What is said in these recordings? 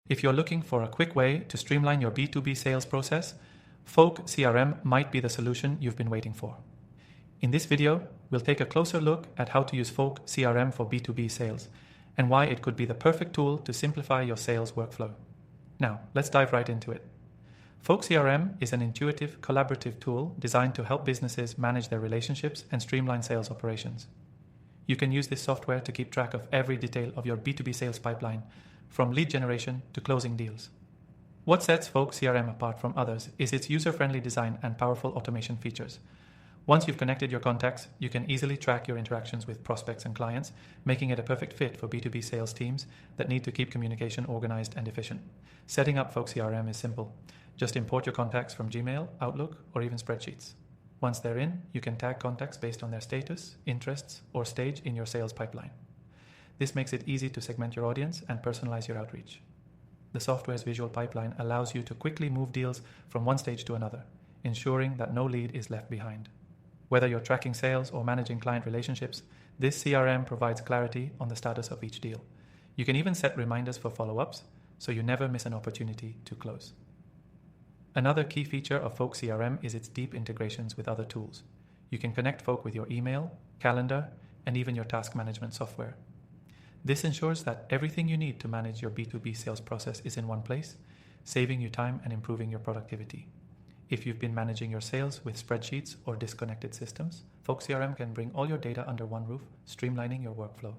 If you're looking for a quick way to streamline your B2B sales process, Folk CRM might be the solution you've been waiting for. In this video, we'll take a closer look at how to use Folk CRM for B2B sales and why it could be the perfect tool to simplify your sales workflow. Now, let's dive right into it. Folk CRM is an intuitive, collaborative tool designed to help businesses manage their relationships and streamline sales operations. You can use this software to keep track of every detail of your B2B sales pipeline, from lead generation to closing deals. What sets Folk CRM apart from others is its user-friendly design and powerful automation features. Once you've connected your contacts, you can easily track your interactions with prospects and clients, making it a perfect fit for B2B sales teams that need to keep communication organized and efficient. Setting up Folk CRM is simple. Just import your contacts from Gmail, Outlook, or even spreadsheets. Once they're in, you can tag contacts based on their status, interests, or stage in your sales pipeline. This makes it easy to segment your audience and personalize your outreach. The software's visual pipeline allows you to quickly move deals from one stage to another, ensuring that no lead is left behind. Whether you're tracking sales or managing client relationships, this CRM provides clarity on the status of each deal. You can even set reminders for follow-ups, so you never miss an opportunity to close. Another key feature of Folk CRM is its deep integrations with other tools. You can connect Folk with your email, calendar, and even your task management software. This ensures that everything you need to manage your B2B sales process is in one place, saving you time and improving your productivity. If you've been managing your sales with spreadsheets or disconnected systems, Folk CRM can bring all your data under one roof, streamlining your workflow.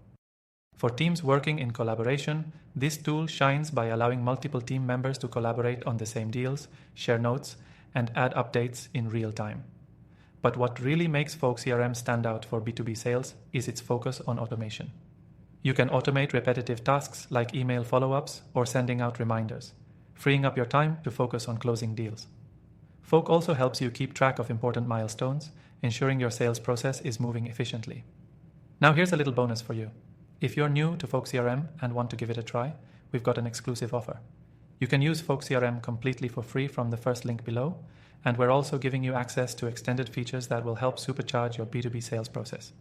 For teams working in collaboration, this tool shines by allowing multiple team members to collaborate on the same deals, share notes, and add updates in real time. But what really makes Folk CRM stand out for B2B sales is its focus on automation. You can automate repetitive tasks like email follow-ups or sending out reminders, freeing up your time to focus on closing deals. Folk also helps you keep track of important milestones, ensuring your sales process is moving efficiently. Now here's a little bonus for you. If you're new to Folk CRM and want to give it a try, we've got an exclusive offer. You can use Folk CRM completely for free from the first link below, and we're also giving you access to extended features that will help supercharge your B2B sales process.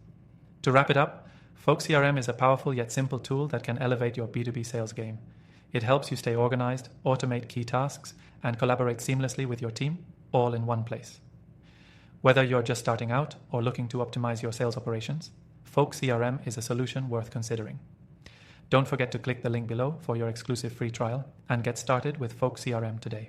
To wrap it up, Folk CRM is a powerful yet simple tool that can elevate your B2B sales game. It helps you stay organized, automate key tasks, and collaborate seamlessly with your team, all in one place. Whether you're just starting out or looking to optimize your sales operations, Folk CRM is a solution worth considering. Don't forget to click the link below for your exclusive free trial and get started with Folk CRM today.